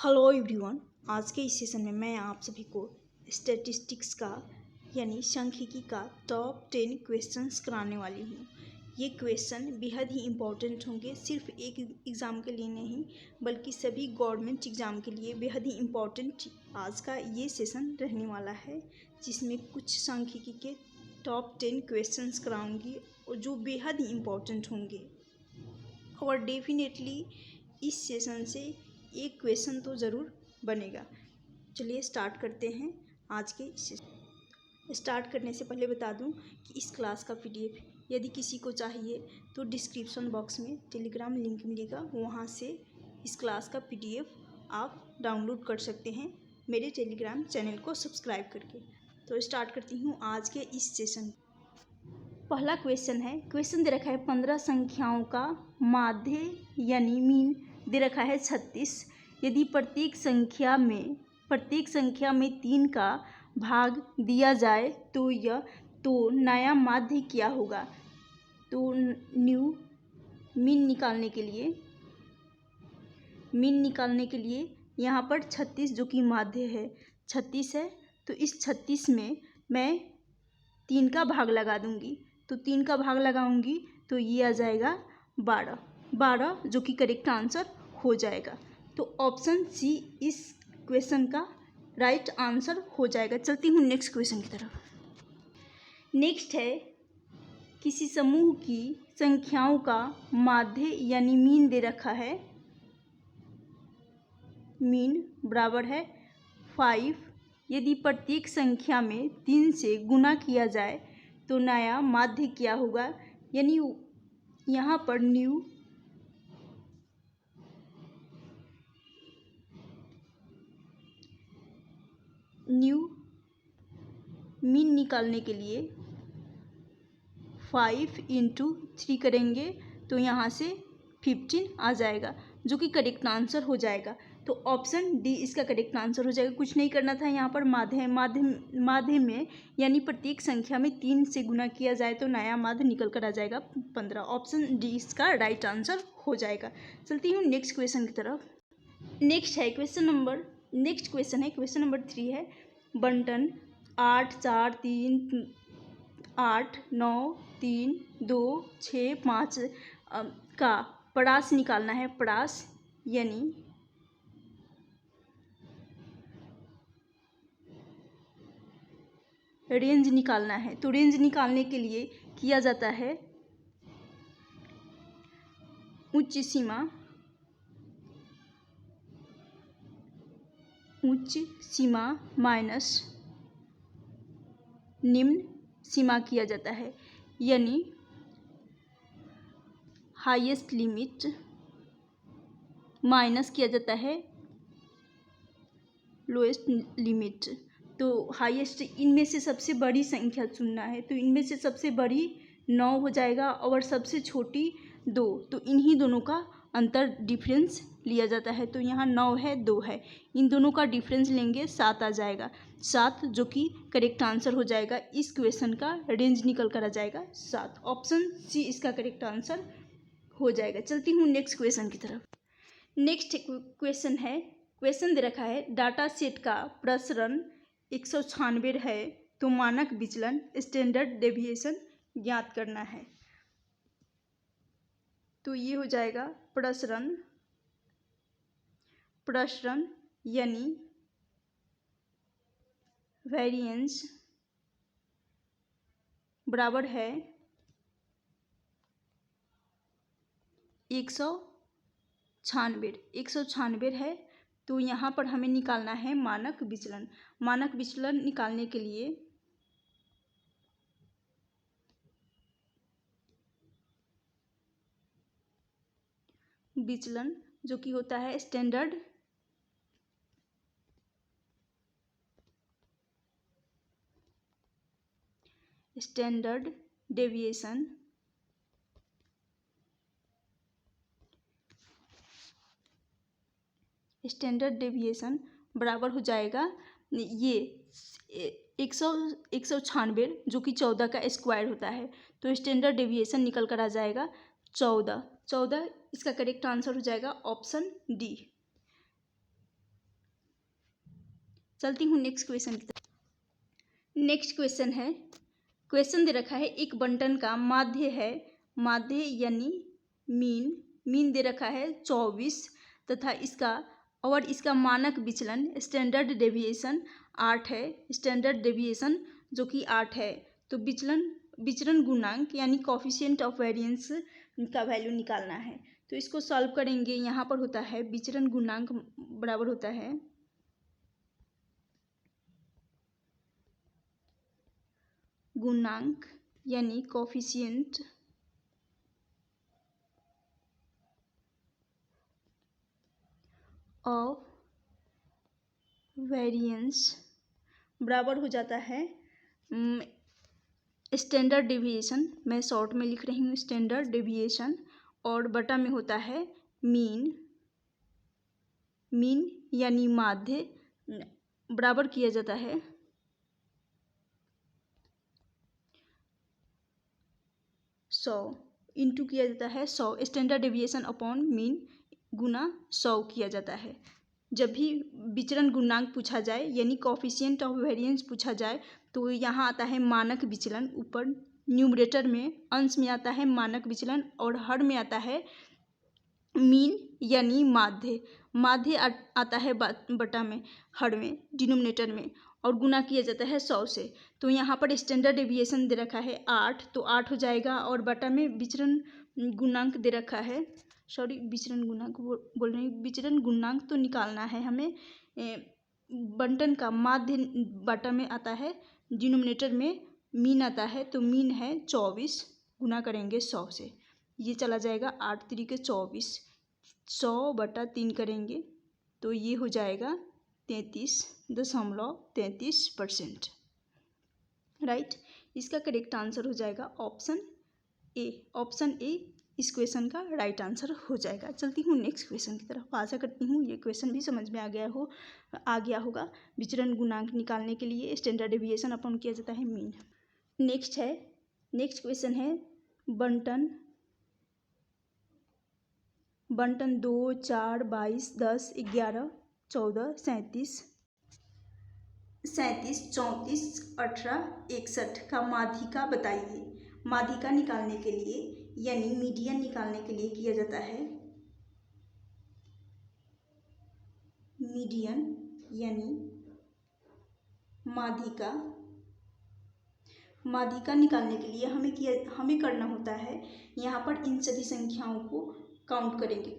Hello everyone. आज के इस सेशन में मैं आप सभी को स्टैटिस्टिक्स का यानी सांख्यिकी का टॉप 10 क्वेश्चंस कराने वाली हूँ। ये क्वेश्चन बेहद ही इम्पोर्टेंट होंगे, सिर्फ एक एग्ज़ाम के लिए नहीं बल्कि सभी गवर्नमेंट एग्ज़ाम के लिए बेहद ही इम्पोर्टेंट आज का ये सेशन रहने वाला है, जिसमें कुछ सांख्यिकी के टॉप 10 क्वेश्चंस कराऊंगी और जो बेहद ही इम्पोर्टेंट होंगे। और डेफिनेटली इस सेशन से एक क्वेश्चन तो ज़रूर बनेगा। चलिए स्टार्ट करते हैं आज के सेशन। स्टार्ट करने से पहले बता दूं कि इस क्लास का पीडीएफ यदि किसी को चाहिए तो डिस्क्रिप्शन बॉक्स में टेलीग्राम लिंक मिलेगा, वहां से इस क्लास का पीडीएफ आप डाउनलोड कर सकते हैं मेरे टेलीग्राम चैनल को सब्सक्राइब करके। तो स्टार्ट करती हूँ आज के इस सेशन। पहला क्वेश्चन है, क्वेश्चन दे रखा है 15 संख्याओं का माध्य यानी मीन दे रखा है 36। यदि प्रत्येक संख्या में 3 का भाग दिया जाए तो नया माध्य क्या होगा। तो मीन निकालने के लिए यहाँ पर 36 जो कि माध्य है 36 है, तो इस 36 में मैं 3 का भाग लगा दूंगी। तो 3 का भाग लगाऊंगी तो ये आ जाएगा 12 जो कि करेक्ट आंसर हो जाएगा। तो ऑप्शन सी इस क्वेश्चन का राइट आंसर हो जाएगा। चलती हूँ नेक्स्ट क्वेश्चन की तरफ। नेक्स्ट है, किसी समूह की संख्याओं का माध्य यानी मीन दे रखा है। मीन बराबर है 5। यदि प्रत्येक संख्या में 3 से गुना किया जाए तो नया माध्य क्या होगा। यानी यहाँ पर न्यू मीन निकालने के लिए 5 × 3 करेंगे तो यहाँ से 15 आ जाएगा जो कि करेक्ट आंसर हो जाएगा। तो ऑप्शन डी इसका करेक्ट आंसर हो जाएगा। कुछ नहीं करना था, यहाँ पर माध्य में यानी प्रत्येक संख्या में 3 से गुना किया जाए तो नया माध्य निकल कर आ जाएगा 15। ऑप्शन डी इसका राइट आंसर हो जाएगा। चलती हूँ नेक्स्ट क्वेश्चन की तरफ। नेक्स्ट क्वेश्चन है क्वेश्चन नंबर 3 है, बंटन 8 4 3 8 9 3 2 6 5 का पड़ास निकालना है। पड़ास यानी रेंज निकालना है। तो रेंज निकालने के लिए किया जाता है उच्च सीमा माइनस निम्न सीमा किया जाता है, यानी हाईएस्ट लिमिट माइनस किया जाता है लोएस्ट लिमिट। तो हाईएस्ट इनमें से सबसे बड़ी संख्या चुनना है, तो इनमें से सबसे बड़ी 9 हो जाएगा और सबसे छोटी 2। तो इन्हीं दोनों का अंतर डिफरेंस लिया जाता है। तो यहाँ 9 है 2 है, इन दोनों का डिफरेंस लेंगे 7 आ जाएगा 7 जो कि करेक्ट आंसर हो जाएगा। इस क्वेश्चन का रेंज निकल कर आ जाएगा 7। ऑप्शन सी इसका करेक्ट आंसर हो जाएगा। चलती हूँ नेक्स्ट क्वेश्चन की तरफ। नेक्स्ट क्वेश्चन है, क्वेश्चन दे रखा है डाटा सेट का प्रसरण 196 है तो मानक विचलन स्टैंडर्ड डेविएशन ज्ञात करना है। तो ये हो जाएगा प्रसरण यानी वेरिएंस बराबर है 196 है। तो यहाँ पर हमें निकालना है मानक विचलन। मानक विचलन निकालने के लिए विचलन जो कि होता है स्टैंडर्ड डेविएशन बराबर हो जाएगा ये 196 जो कि 14 का स्क्वायर होता है। तो स्टैंडर्ड डेविएशन निकल कर आ जाएगा 14। इसका करेक्ट आंसर हो जाएगा ऑप्शन डी। चलती हूँ नेक्स्ट क्वेश्चन की तरफ। नेक्स्ट क्वेश्चन है, क्वेश्चन दे रखा है एक बंटन का माध्य है, माध्य यानी मीन दे रखा है 24 तथा इसका मानक विचलन स्टैंडर्ड डेविएशन 8 है, स्टैंडर्ड डेविएशन जो कि 8 है। तो विचलन गुणांक यानी कोफिशिएंट ऑफ वेरिएंस का वैल्यू निकालना है। तो इसको सॉल्व करेंगे। यहाँ पर होता है विचलन गुणांक बराबर होता है गुणांक यानी कोफिशिएंट ऑफ वेरिएंस बराबर हो जाता है स्टैंडर्ड डेविएशन, मैं शॉर्ट में लिख रही हूँ स्टैंडर्ड डेविएशन, और बटा में होता है मीन यानी माध्य बराबर किया जाता है 100 इंटू किया जाता है 100, स्टैंडर्ड डेविएशन अपॉन मीन गुना 100 किया जाता है। जब भी विचलन गुणांक पूछा जाए यानी कोफिशिएंट ऑफ वेरिएंस पूछा जाए तो यहाँ आता है मानक विचलन, ऊपर न्यूमरेटर में अंश में आता है मानक विचलन और हर में आता है मीन यानी माध्य आता है बटा में, हर में डिनोमिनेटर में, और गुना किया जाता है 100 से। तो यहाँ पर स्टैंडर्ड डेविएशन दे रखा है 8, तो 8 हो जाएगा, और बटा में विचलन गुणांक दे रखा है, सॉरी विचलन गुणांक बोल रही हूँ, विचलन गुणांक तो निकालना है हमें। बंटन का माध्य बटा में आता है, डिनोमिनेटर में मीन आता है, तो मीन है 24, गुना करेंगे 100 से, ये चला जाएगा 8 3 24, 100/3 करेंगे तो ये हो जाएगा 33.33%। राइट, इसका करेक्ट आंसर हो जाएगा ऑप्शन ए इस क्वेश्चन का राइट आंसर हो जाएगा। चलती हूँ नेक्स्ट क्वेश्चन की तरफ। आशा करती हूँ ये क्वेश्चन भी समझ में आ गया होगा। विचलन गुणांक निकालने के लिए स्टैंडर्ड डेविएशन अपॉन किया जाता है मीन। नेक्स्ट क्वेश्चन है बंटन 2 4 22 10 11 14 37 34 18 61 का माध्यिका बताइए। माध्यिका निकालने के लिए यानी मीडियन निकालने के लिए किया जाता है मीडियन यानी माध्यिका निकालने के लिए हमें करना होता है, यहाँ पर इन सभी संख्याओं को काउंट करेंगे।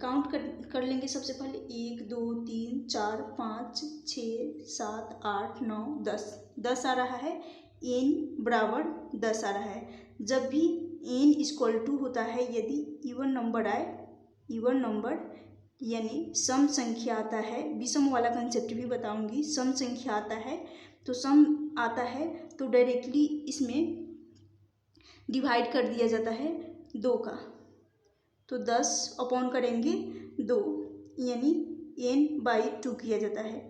कर लेंगे सबसे पहले 1 2 3 4 5 6 7 8 9 10 आ रहा है, n बराबर 10 आ रहा है। जब भी n = होता है, यदि इवन नंबर आए, इवन नंबर यानी सम संख्या आता है, विषम वाला कंसेप्ट भी बताऊंगी, सम संख्या आता है, तो सम आता है तो डायरेक्टली इसमें डिवाइड कर दिया जाता है 2 का, तो 10 अपॉन करेंगे 2 यानी n/2 किया जाता है,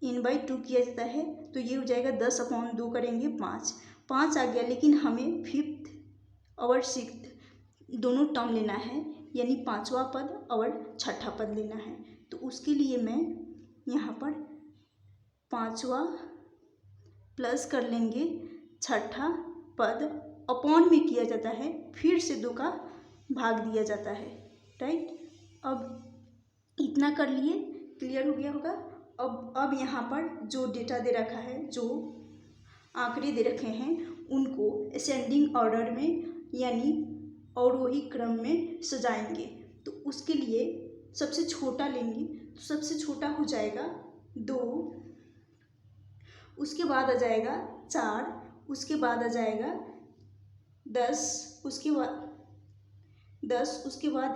n/2 किया जाता है, तो ये हो जाएगा 10/2 करेंगे 5 आ गया। लेकिन हमें 5th और 6th दोनों टर्म लेना है, यानी 5वां पद और 6ठा पद लेना है। तो उसके लिए मैं यहाँ पर 5वां प्लस कर लेंगे 6ठा पद, अपॉन में किया जाता है, फिर से 2 का भाग दिया जाता है। राइट, अब इतना कर लिए, क्लियर हो गया होगा। अब यहाँ पर जो डेटा दे रखा है, जो आंकड़े दे रखे हैं, उनको असेंडिंग ऑर्डर में यानी अवरोही क्रम में सजाएंगे। तो उसके लिए सबसे छोटा लेंगे, तो सबसे छोटा हो जाएगा 2, उसके बाद आ जाएगा 4, उसके बाद आ जाएगा 10, उसके बाद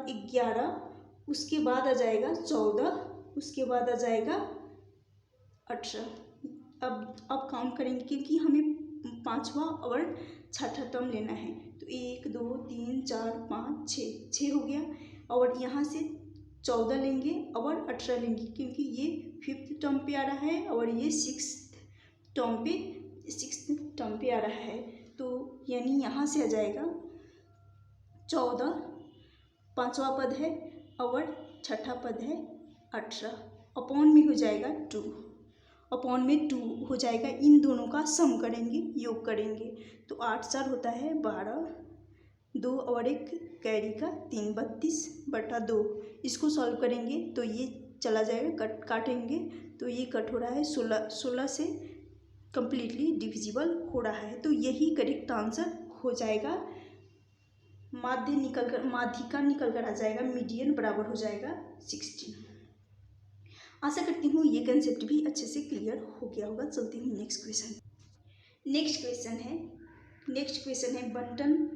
11, उसके बाद आ जाएगा 14, उसके बाद आ जाएगा 18। अब काउंट करेंगे क्योंकि हमें 5वां और 6ठा टर्म लेना है। तो 1 2 3 4 5 6 हो गया, और यहाँ से 14 लेंगे और 18 लेंगे, क्योंकि ये 5th टर्म पे आ रहा है और ये 6th टर्म पे आ रहा है। तो यानी यहाँ से आ जाएगा 14, 5वां पद है और 6ठा पद है 18, अपॉन में हो जाएगा 2, अपॉन में 2 हो जाएगा। इन दोनों का सम करेंगे, योग करेंगे तो 8 4 होता है 12, 2 और 1 कैरी का 3, 32/2। इसको सॉल्व करेंगे तो ये चला जाएगा, काटेंगे तो ये कट हो रहा है 16 से कम्प्लीटली डिविजिबल हो रहा है। तो यही करेक्ट आंसर हो जाएगा। माध्यिका निकल कर आ जाएगा, मीडियन बराबर हो जाएगा 16। आशा करती हूँ ये कंसेप्ट भी अच्छे से क्लियर हो गया होगा। चलती हूँ नेक्स्ट क्वेश्चन है बंटन,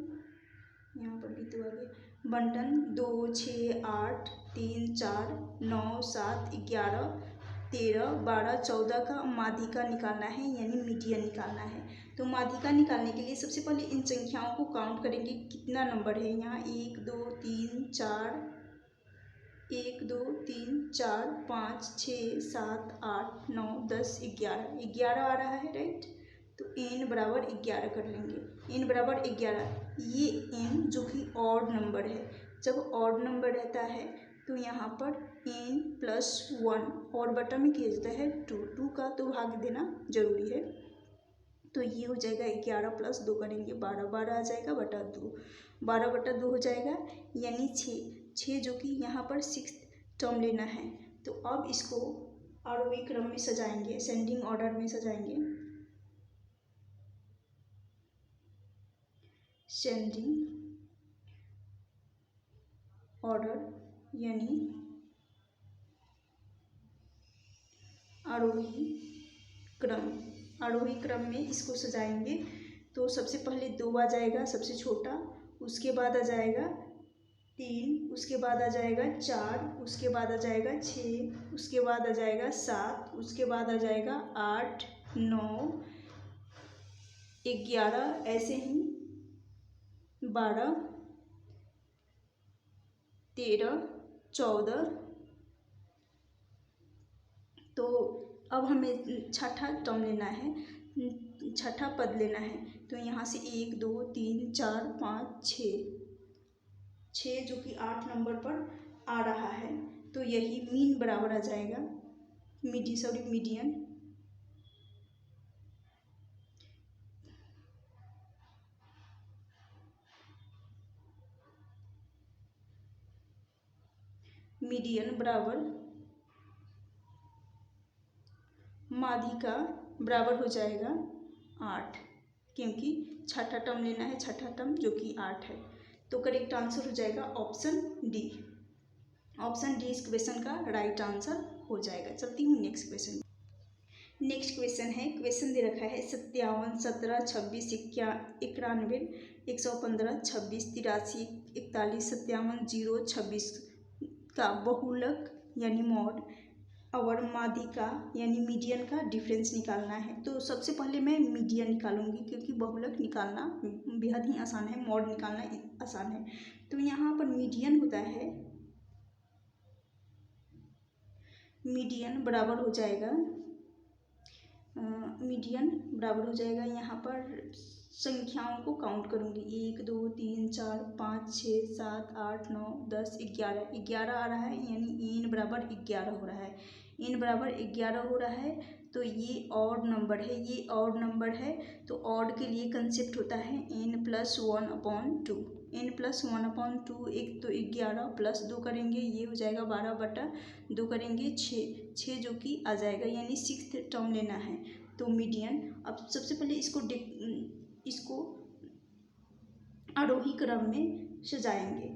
यहाँ पर भी तो आगे बंटन 2 6 8 3 4 9 7 11 13 12 14 का माध्यिका निकालना है, यानी मीडियन निकालना है। तो माध्यिका निकालने के लिए सबसे पहले इन संख्याओं को काउंट करेंगे, कितना नंबर है यहाँ 1 2 3 4 1 2 3 4 5 6 7 8 9 10 11 आ रहा है, राइट। तो n बराबर 11 कर लेंगे। n बराबर 11, ये n जो कि ऑड नंबर है, जब ऑड नंबर रहता है तो यहाँ पर n + 1 और बटा में किया जाता है 2 का तो भाग देना जरूरी है। तो ये हो जाएगा 11 + 2 करेंगे 12 आ जाएगा बटा 2, 12/2 हो जाएगा, यानी 6 जो कि यहाँ पर 6th टर्म लेना है। तो अब इसको आरोही क्रम में सजाएंगे, असेंडिंग ऑर्डर में सजाएंगे। असेंडिंग ऑर्डर यानी आरोही क्रम में इसको सजाएंगे। तो सबसे पहले 2 आ जाएगा सबसे छोटा, उसके बाद आ जाएगा 3, उसके बाद आ जाएगा 4, उसके बाद आ जाएगा 6, उसके बाद आ जाएगा 7, उसके बाद आ जाएगा 8 9 11, ऐसे ही 12 13 14। तो अब हमें छठा टर्म लेना है, छठा पद लेना है। तो यहाँ से 1 2 3 4 5 6 जो कि 8 नंबर पर आ रहा है। तो यही मीन बराबर आ जाएगा, मीडियन बराबर माध्यिका बराबर हो जाएगा 8, क्योंकि छठा टर्म लेना है, छठा टर्म जो कि 8 है। तो करेक्ट आंसर हो जाएगा ऑप्शन डी। ऑप्शन डी इस क्वेश्चन का राइट आंसर हो जाएगा। चलती हूँ नेक्स्ट क्वेश्चन है, क्वेश्चन दे रखा है 57 17 26 91 115 26 83 41 57 0 26 का बहुलक यानी मॉड और माध्यिका यानी मीडियन का डिफरेंस निकालना है। तो सबसे पहले मैं मीडियन निकालूंगी, क्योंकि बहुलक निकालना बेहद ही आसान है, मॉड निकालना आसान है। तो यहाँ पर मीडियन होता है, मीडियन बराबर हो जाएगा यहाँ पर संख्याओं को काउंट करूँगी 1 2 3 4 5 6 7 8 9 10 11 आ रहा है, यानी n बराबर 11 हो रहा है। n बराबर 11 हो रहा है तो ये ऑड नंबर है, तो ऑड के लिए कंसेप्ट होता है n + 1/2। n + 1/2, एक तो 11 + 2 करेंगे, ये हो जाएगा 12/2 करेंगे 6 जो कि आ जाएगा, यानी 6th टर्म लेना है। तो मीडियन, अब सबसे पहले इसको आरोही क्रम में सजाएंगे,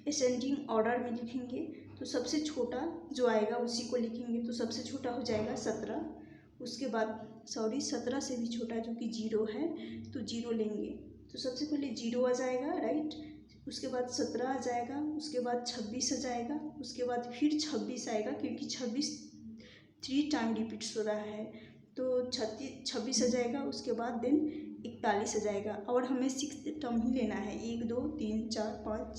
असेंडिंग ऑर्डर में लिखेंगे। तो सबसे छोटा जो आएगा उसी को लिखेंगे। तो सबसे छोटा हो जाएगा 17, उसके बाद 17 से भी छोटा जो कि 0 है तो 0 लेंगे। तो सबसे पहले 0 आ जाएगा, राइट। उसके बाद 17 आ जाएगा, उसके बाद 26 आ जाएगा, उसके बाद फिर 26 आएगा, क्योंकि 26 3 टाइम रिपीट्स हो रहा है। तो 26 आ जाएगा, उसके बाद देन 41 आ जाएगा। और हमें 6th टर्म ही लेना है, 1 2 3 4 5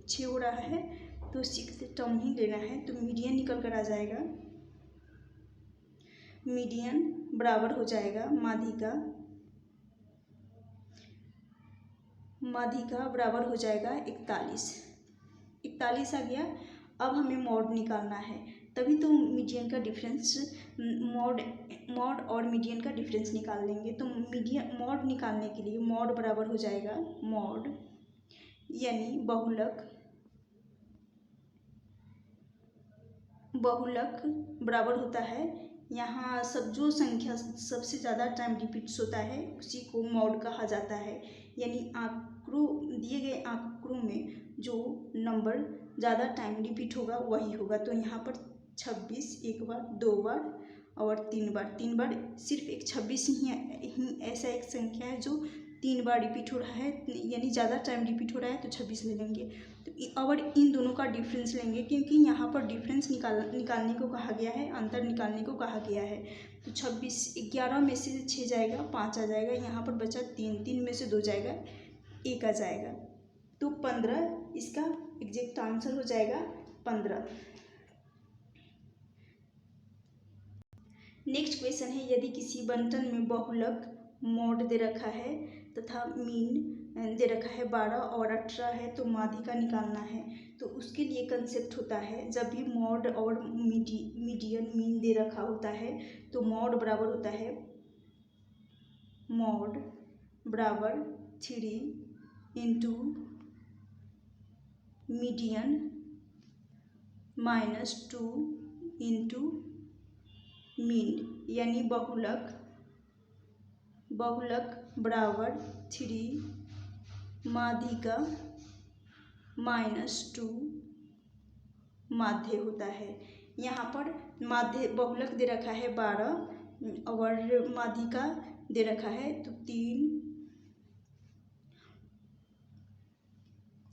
6 हो रहा है, तो 6th टर्म ही लेना है। तो मीडियन निकल कर आ जाएगा, मीडियन बराबर हो जाएगा माध्यिका बराबर हो जाएगा 41 आ गया। अब हमें मॉड निकालना है। तभी तो मीडियन का डिफरेंस मॉड और मीडियन का डिफरेंस निकाल लेंगे। तो मीडियन मॉड निकालने के लिए मॉड बराबर हो जाएगा मॉड यानी बहुलक बराबर होता है, यहाँ सब जो संख्या सबसे ज़्यादा टाइम रिपीट्स होता है उसी को मॉड कहा जाता है। यानी आंकड़ों दिए गए आंकड़ों में जो नंबर ज़्यादा टाइम रिपीट होगा वही होगा। तो यहाँ पर 26 एक बार, 2 बार और 3 बार सिर्फ एक 26 ही ऐसा एक संख्या है जो 3 बार रिपीट हो रहा है, यानी ज़्यादा टाइम रिपीट हो रहा है तो 26 ले लेंगे। तो और इन दोनों का डिफरेंस लेंगे क्योंकि यहाँ पर डिफरेंस निकालने को कहा गया है, अंतर निकालने को कहा गया है। तो 26 11 में से 6 जाएगा, 5 आ जाएगा, यहाँ पर बचा 3 में से 2 जाएगा, 1 आ जाएगा। तो 15 इसका एग्जैक्ट आंसर हो जाएगा 15। नेक्स्ट क्वेश्चन है, यदि किसी बंटन में बहुलक मॉड दे रखा है तथा मीन दे रखा है 12 और 18 है तो माध्यिका निकालना है। तो उसके लिए कंसेप्ट होता है, जब भी मॉड और मीडियन मीन दे रखा होता है तो मॉड बराबर होता है मॉड बराबर 3 इंटू मीडियन -2 इंटू मीन, यानी बहुलक बराबर 3 माध्यिका -2 माध्य होता है। यहाँ पर माध्य बहुलक दे रखा है 12 और माध्यिका दे रखा है तो 3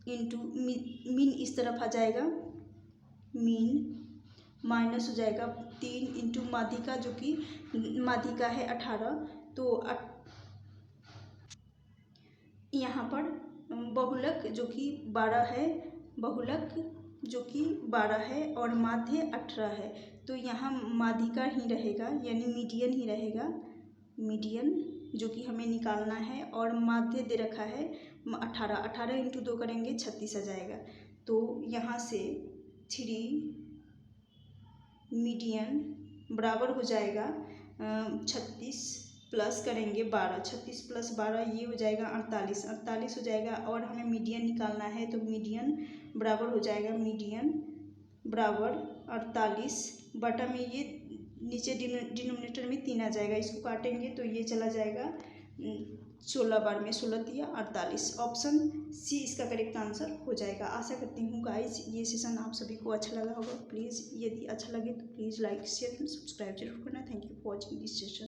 इंटू मीन इस तरफ आ जाएगा, मीन माइनस हो जाएगा 3 इंटू माध्यिका जो कि माध्यिका है 18। तो यहाँ पर बहुलक जो कि 12 है, बहुलक जो कि 12 है और माध्य 18 है, तो यहाँ माध्यिका ही रहेगा यानी मीडियन ही रहेगा, मीडियन जो कि हमें निकालना है। और माध्य दे रखा है 18 इंटू 2 करेंगे 36 आ जाएगा। तो यहाँ से 3 मीडियन बराबर हो जाएगा 36 प्लस करेंगे 12, 36 प्लस 12 ये हो जाएगा 48 हो जाएगा। और हमें मीडियन निकालना है तो मीडियन बराबर हो जाएगा मीडियन बराबर 48 बटा में ये नीचे डिनोमिनेटर में 3 आ जाएगा, इसको काटेंगे तो ये चला जाएगा 16 बार में, 16 तिया 48। ऑप्शन सी इसका करेक्ट आंसर हो जाएगा। आशा करती हूँ गाइज ये सेशन आप सभी को अच्छा लगा होगा। प्लीज़ यदि अच्छा लगे तो please like share and subscribe जरूर करना। Thank you for watching this session.